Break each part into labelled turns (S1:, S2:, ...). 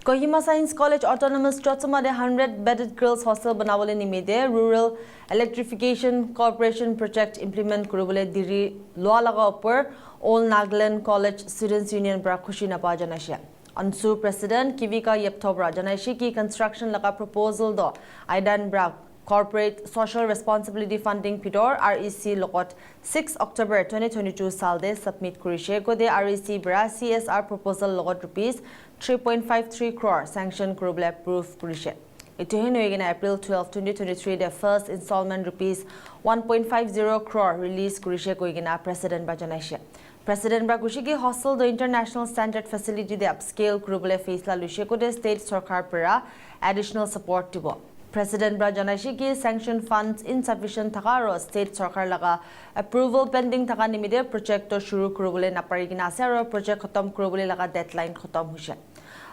S1: Kohima Science College Autonomous Jotsoma de 100-bedded girls hostel banawale nimide rural electrification corporation project implement kurubole diri loa laga upper All Nagaland College Students Union bra khushi na pa janashe. Ansu President Kivika Yeptobra janaishi ki construction laga proposal do Aidan bra Corporate Social Responsibility Funding Pidor REC Lokot 6 October 2022 salde submit kurishe ko de REC bra CSR proposal Lokot rupees 3.53 crore sanction kurubla approve kurishe. Ito hinuigina April 12, 2023 the first installment rupees 1.50 crore release kurishe ko igina President Bajanaishe. President Brakushiki Hostel the International Standard Facility de upscale kurubla faisla lushe ko de state sarkar para additional support tibo. President Brajanashi ki sanction funds insufficient thakaro state sarkar laga approval pending thaka nimide project to shuru kurubule naparigina ase project khatam kurubule laga deadline khatam huse.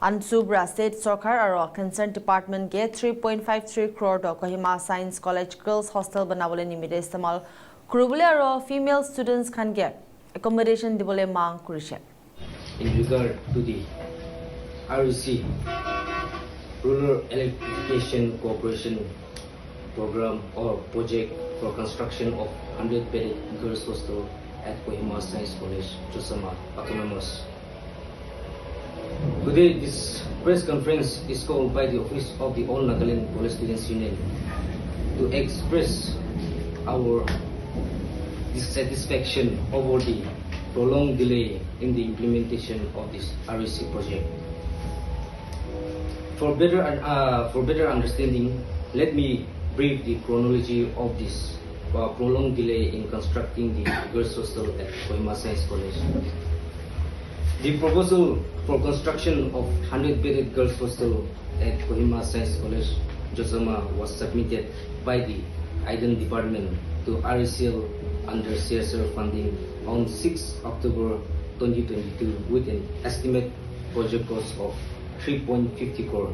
S1: Ansubra state sarkar aro concerned department ge 3.53 crore to Kohima Science College Girls Hostel banabole nimide istemal kurubule aro female students khan ge accommodation dibole mang kurishe.
S2: In regard to the REC Rural Electrification Corporation program or project for construction of 100-bedded girls hostel at Kohima Science College, Jotsoma, Autonomous. Today, this press conference is called by the Office of the All Nagaland College Students Union to express our dissatisfaction over the prolonged delay in the implementation of this REC project. For better understanding, let me brief the chronology of this prolonged delay in constructing the girls' hostel at Kohima Science College. The proposal for construction of 100-bedded girls' hostel at Kohima Science College, Jotsoma, was submitted by the IDEN department to RECL under CSR funding on 6 October 2022 with an estimate project cost of 3.50 crore.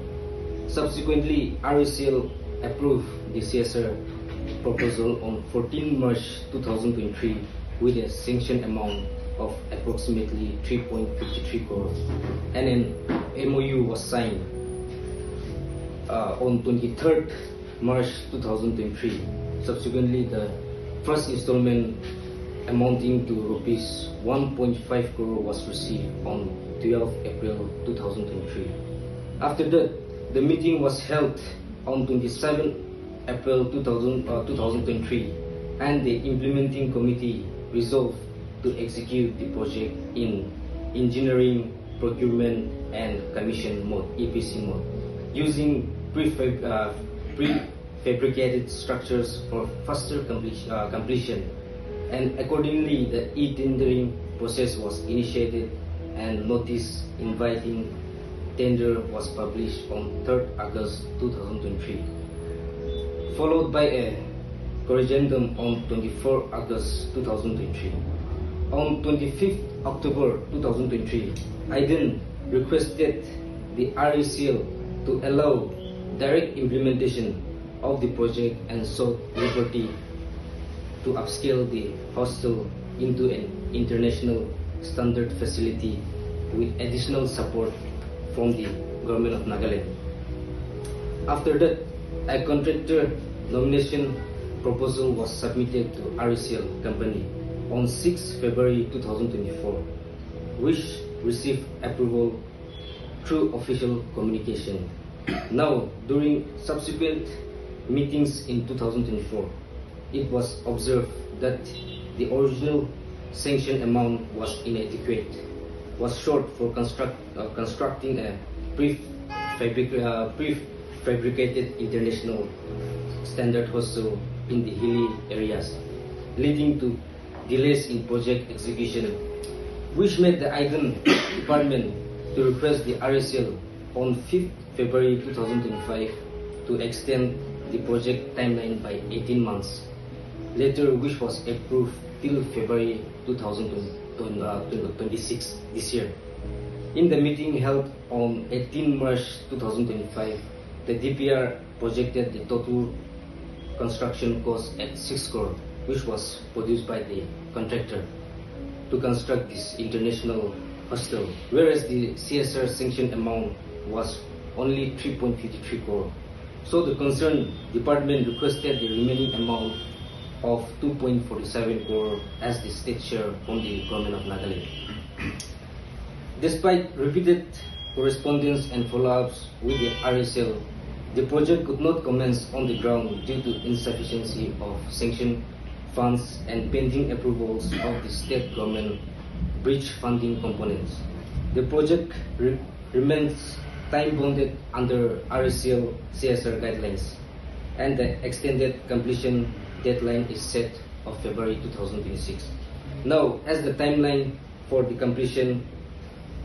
S2: Subsequently, RECL approved the CSR proposal on 14 March 2023 with a sanction amount of approximately 3.53 crore, and an MOU was signed on 23rd March 2023. Subsequently, the first installment amounting to rupees 1.5 crore was received on 12 April 2023. After that, the meeting was held on 27 April 2023, and the implementing committee resolved to execute the project in engineering, procurement, and commission mode (EPC mode), using prefabricated structures for faster completion. And accordingly, the e-tendering process was initiated and notice inviting tender was published on 3rd August 2023, followed by a corrigendum on 24 August 2023. On 25th October 2023, I then requested the RECL to allow direct implementation of the project and sought liberty to upscale the hostel into an international standard facility with additional support from the government of Nagaland. After that, a contractor nomination proposal was submitted to RECL company on 6 February 2024, which received approval through official communication. Now, during subsequent meetings in 2024, it was observed that the original sanction amount was inadequate, was short for constructing a prefabricated international standard hostel in the hilly areas, leading to delays in project execution, which made the IDEN department to request the RECL on 5th February 2025 to extend the project timeline by 18 months, later which was approved till February 2026 this year. In the meeting held on 18 March 2025, the DPR projected the total construction cost at 6 crore, which was produced by the contractor to construct this international hostel, whereas the CSR sanction amount was only 3.53 crore. So the concerned department requested the remaining amount of 2.47 crore as the state share from the government of Nagaland. Despite repeated correspondence and follow-ups with the RSL, the project could not commence on the ground due to insufficiency of sanctioned funds and pending approvals of the state government bridge funding components. The project remains time-bounded under RSL CSR guidelines, and the extended completion deadline is set of February 2026. Now, as the timeline for the completion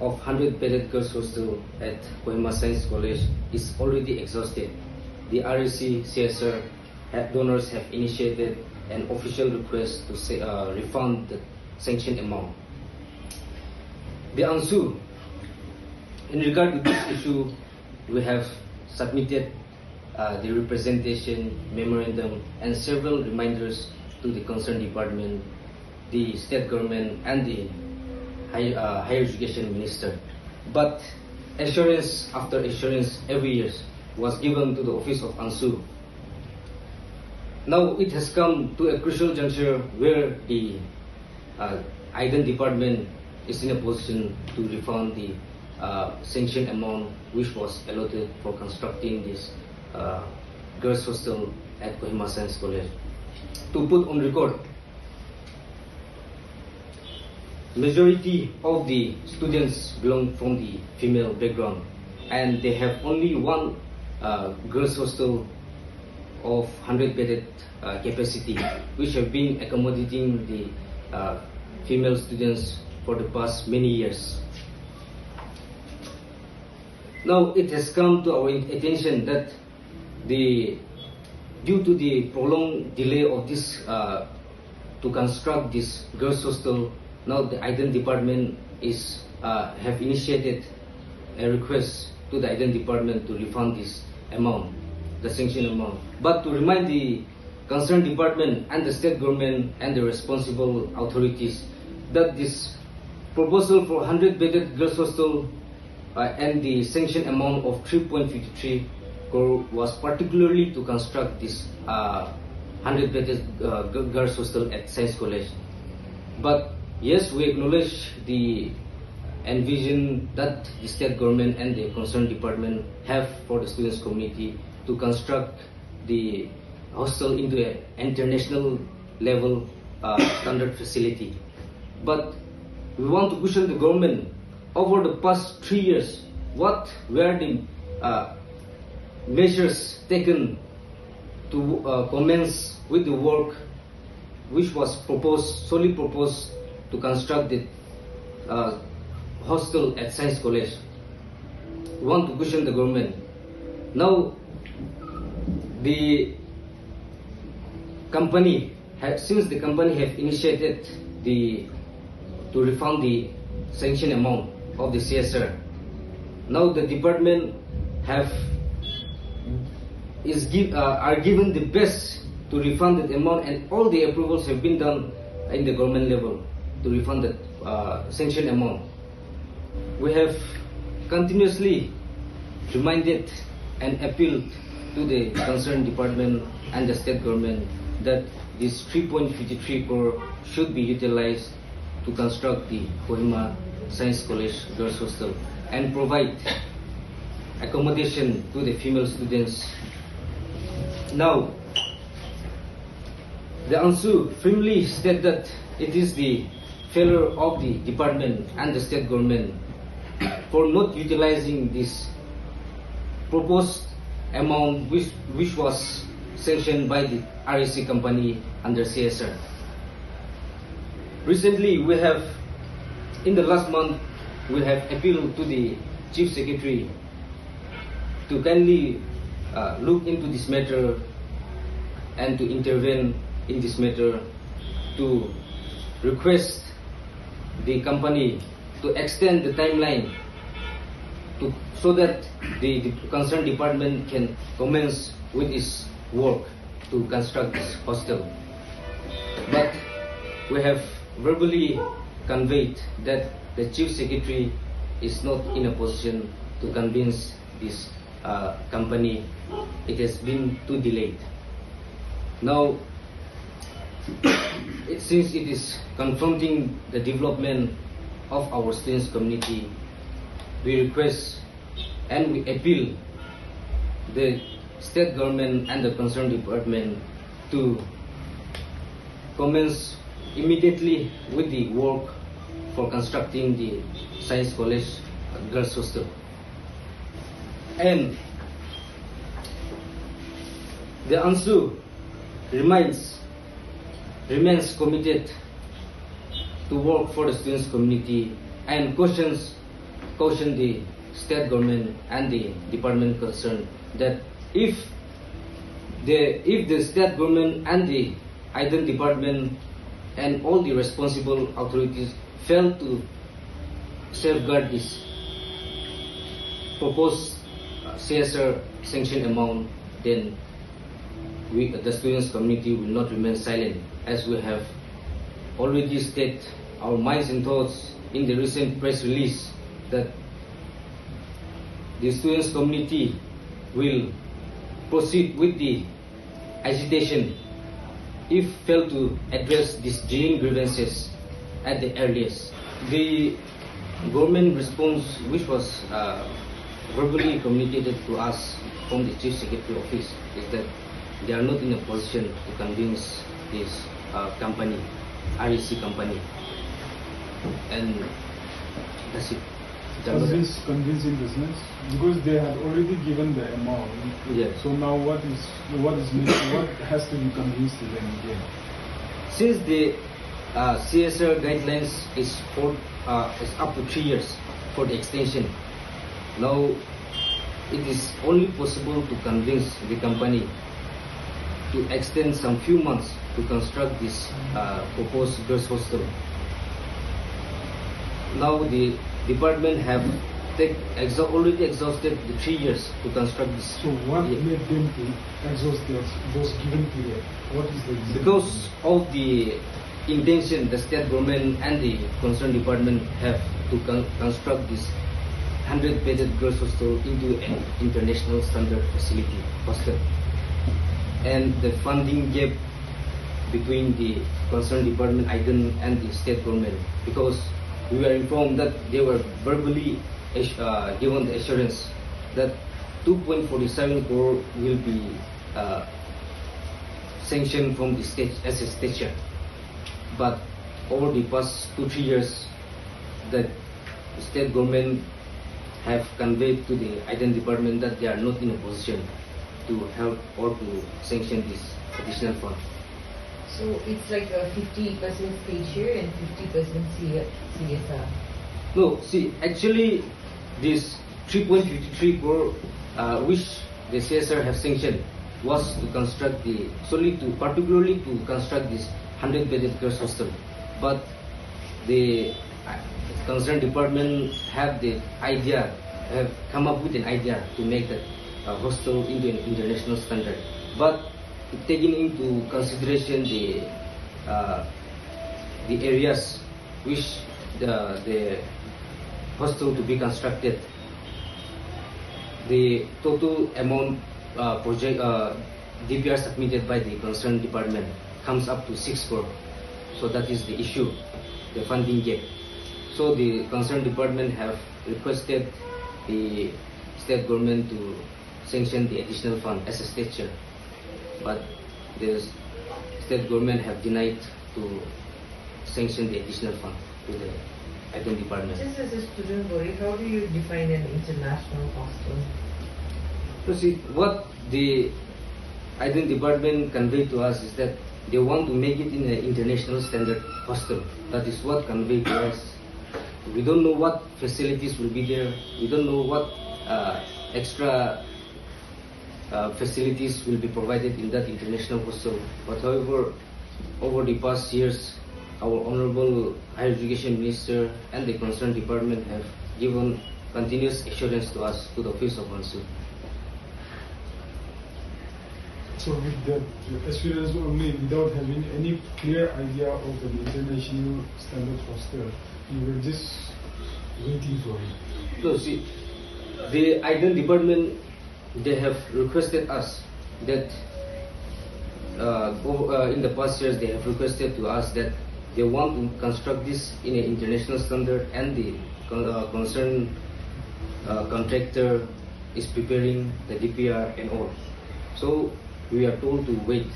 S2: of 100-bedded girls' hostel at Kohima Science College is already exhausted, the RSC CSR donors have initiated an official request to refund the sanctioned amount. The ANSU, in regard to this issue, we have submitted the representation memorandum and several reminders to the concerned department, the state government, and the higher education minister. But assurance after assurance every year was given to the office of ANSU. Now it has come to a crucial juncture where the IDEN department is in a position to refund the sanctioned amount which was allotted for constructing this girls' hostel at Kohima Science College. To put on record, majority of the students belong from the female background, and they have only one girls' hostel of 100-bedded capacity, which have been accommodating the female students for the past many years. Now it has come to our attention that due to the prolonged delay of this to construct this girls' hostel, now the IDEN department have initiated a request to the IDEN department to refund this amount, the sanctioned amount. But to remind the concerned department and the state government and the responsible authorities that this proposal for 100-bedded girls' hostel and the sanctioned amount of 3.53 crore was particularly to construct this 100-bedded girls' hostel at Science College. But yes, we acknowledge the envision that the state government and the concerned department have for the students' community to construct the hostel into an international level standard facility. But we want to question the government over the past 3 years. What were the measures taken to commence with the work which was solely proposed to construct the hostel at Science College? We want to question the government. Now, the company, since the company have initiated to refund the sanction amount of the CSR, now the department are given the best to refund that amount, and all the approvals have been done in the government level to refund the sanction amount. We have continuously reminded and appealed to the concerned department and the state government that this 3.53 crore should be utilized to construct the Kohima Science College Girls Hostel and provide accommodation to the female students. Now, the ANSU firmly state that it is the failure of the department and the state government for not utilizing this proposed amount which was sanctioned by the RSC company under CSR. Recently, in the last month, we have appealed to the Chief Secretary to kindly look into this matter and to intervene in this matter, to request the company to extend the timeline so that the concerned department can commence with its work to construct this hostel. But we have verbally conveyed that the Chief Secretary is not in a position to to convince this company, it has been too delayed. Now, since it is confronting the development of our students community, we request and we appeal the state government and the concerned department to commence immediately with the work for constructing the Science College Girls Hostel. And the ANSU remains committed to work for the students community and caution the state government and the department concerned that if the state government and the IDEN department and all the responsible authorities fail to safeguard this proposed CSR sanction amount, then the students community will not remain silent, as we have already stated our minds and thoughts in the recent press release that the students community will proceed with the agitation if fail to address these genuine grievances at the earliest. The government response, which was verbally communicated to us from the Chief Secretary Office, is that they are not in a position to convince this company, REC company, and that's it.
S3: Convincing business, because they had already given the amount.
S2: Yeah.
S3: So now what has to be convinced to them again?
S2: Since the CSR guidelines is up to 3 years for the extension, now it is only possible to convince the company to extend some few months to construct this proposed girls hostel. Now the department have already exhausted the 3 years to construct this.
S3: So what made them to exhaust those given period? What is the reason?
S2: Because of the intention the state government and the concerned department have to construct this 100-bedded girls hostel into an international standard facility hostel. And the funding gap between the concerned department, IDEN, and the state government, because we were informed that they were verbally given the assurance that 2.47 crore will be sanctioned from the state as a state share. But over the past 2-3 years, the state government have conveyed to the IDEN department that they are not in a position to help or to sanction this additional fund.
S4: So it's like a 50% state share and 50% CSR.
S2: No, see, actually, this 3.53 crore, which the CSR have sanctioned, was to construct particularly to construct this 100-bedded girls hostel. But the concerned department have come up with an idea to make that hostel into an international standard. But taking into consideration the areas which the hostel to be constructed, the total amount DPR submitted by the concerned department comes up to 6 crore. So that is the issue, the funding gap. So the concerned department have requested the state government to sanction the additional fund as a state share. But the state government have denied to sanction the additional fund to the IDEN department.
S4: Just as a student body, how do you define an international hostel?
S2: So see, what the IDEN department conveyed to us is that they want to make it in an international standard hostel. That is what conveyed to us. We don't know what facilities will be there. We don't know what extra facilities will be provided in that international hostel. But however, over the past years, our Honorable Higher Education Minister and the concerned department have given continuous assurance to us, to the Office of Const.
S3: So with that assurance only, without having any clear idea of the international standard hostel, you were just waiting for it.
S2: So see, the IDEN department, they have requested us that in the past years they have requested to us that they want to construct this in an international standard, and the concerned contractor is preparing the DPR and all. So we are told to wait.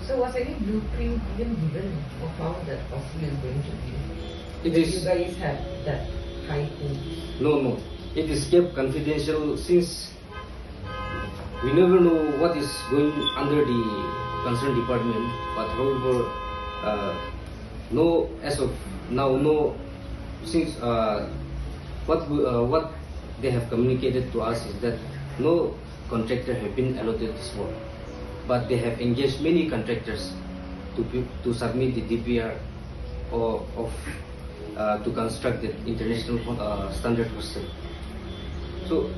S4: So was any blueprint even given of how that hostel is going to be?
S2: It
S4: That
S2: is
S4: you guys have that high hope.
S2: no. It is kept confidential since we never know what is going under the concerned department. But however, no, as of now, no. Since what they have communicated to us is that no contractor have been allotted this work, but they have engaged many contractors to submit the DPR to construct the international standard hostel. So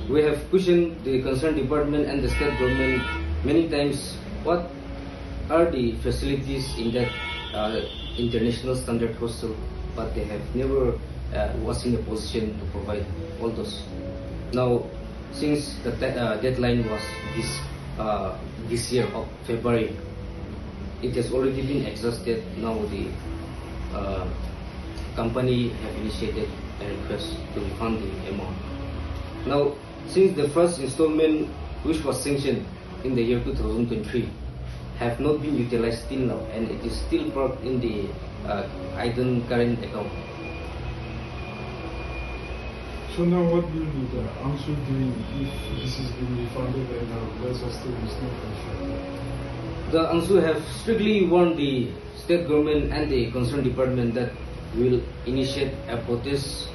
S2: we have questioned the concerned department and the state government many times. What are the facilities in that international standard hostel? But they have never was in a position to provide all those. Now, since the deadline was this year of February, it has already been exhausted. Now the company have initiated a request to refund the amount. Now, since the first installment, which was sanctioned in the year 2023, have not been utilized till now, and it is still parked in the IDEN current account.
S3: So now what will be the answer doing if this is being refunded and girls hostel is not constructed?
S2: The ANSU have strictly warned the state government and the concerned department that will initiate a protest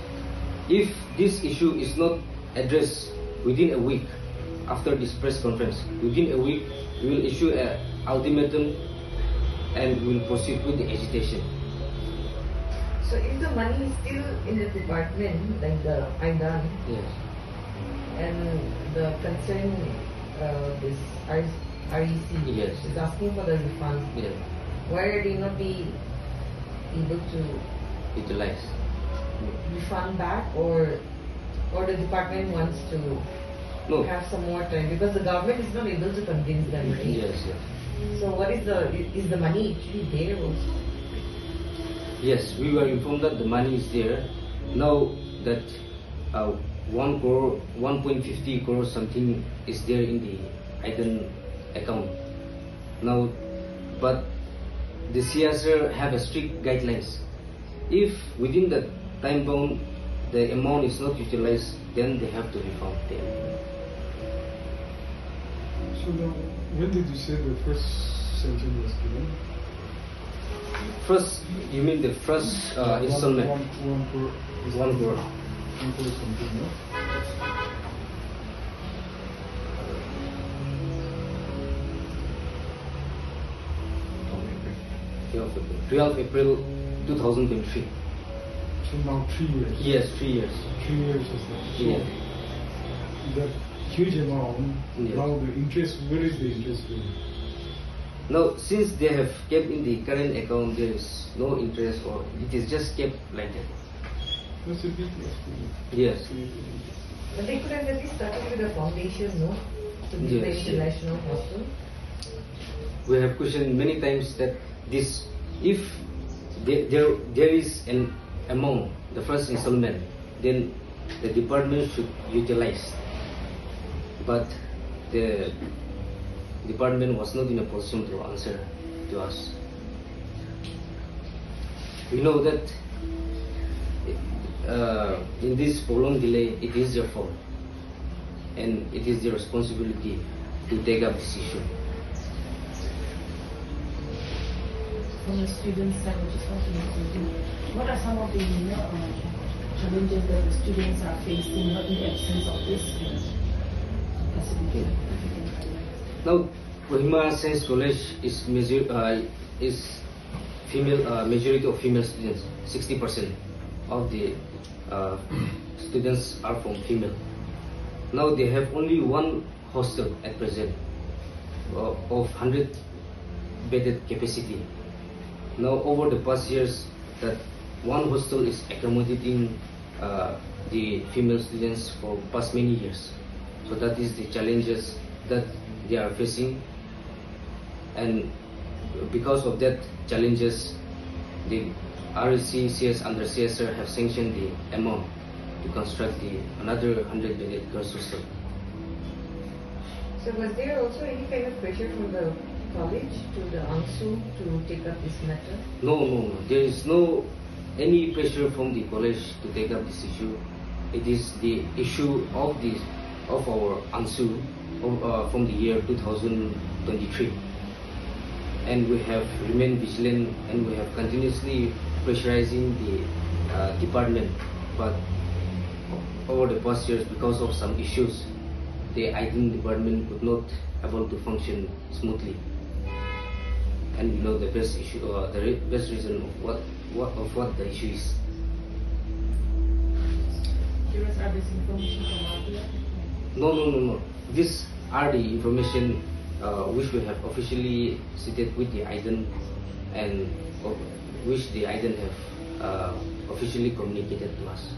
S2: if this issue is not addressed within a week after this press conference. Within a week, we will issue an ultimatum and we will proceed with the agitation.
S4: So if the money is still in the department, like the IDAN,
S2: Yes.
S4: and the concerned this REC
S2: Yes.
S4: is asking for the refund,
S2: Yes.
S4: why are they not be able to
S2: Utilize.
S4: refund back, or the department wants to
S2: No.
S4: have some more time because the government is not able to convince them, right?
S2: Yes. Yes.
S4: So what is the money actually there also?
S2: Yes, we were informed that the money is there. Now that 1 crore, 1.50 crore something is there in the IDEN account. Now, but the CSR have a strict guidelines. If within the time bound the amount is not utilized, then they have to refund them.
S3: So now, when did you say the first sanction was given?
S2: First, you mean the first installment?
S3: 1 crore.
S2: 1 crore.
S3: 1 crore something, no?
S2: 12 April 2023.
S3: So now 3 years.
S2: Yes, 3 years.
S3: 3 years is that. So
S2: Yes.
S3: that huge amount,
S2: Yes.
S3: now the interest, where is the interest going?
S2: Now, since they have kept in the current account, there is no interest, or it is just kept like that.
S3: That's a big loss for you.
S2: Yes.
S4: But they could have at least started with a foundation, no? To be the
S2: Yes.
S4: international hostel.
S2: We have questioned many times that this, if there is an amount, the first installment, then the department should utilize. But the department was not in a position to answer to us. We know that in this prolonged delay, it is their fault, and it is their responsibility to take up this issue.
S5: From the students' side, I just want to know, what are some of the challenges that the students are facing in the absence of this facility?
S2: Now, Kohima Science College is female, majority of female students. 60% of the students are from female. Now they have only one hostel at present of 100 bedded capacity. Now over the past years, that one hostel is accommodating the female students for past many years. So that is the challenges that they are facing, and because of that challenges, the REC, CS under CSR have sanctioned the amount to construct another 100-bedded girls' hostel.
S4: So was there also any kind of pressure from the college to the ANSU to take up this matter?
S2: No. There is no any pressure from the college to take up this issue. It is the issue of our ANSU from the year 2023, and we have remained vigilant, and we have continuously pressurizing the department. But over the past years, because of some issues, the IDEN department could not able to function smoothly. And we know the best issue, the best reason of what the issue is.
S5: Curious, are this information from RTI?
S2: No. These are the information which we have officially stated with the IDEN, and which the IDEN have officially communicated to us.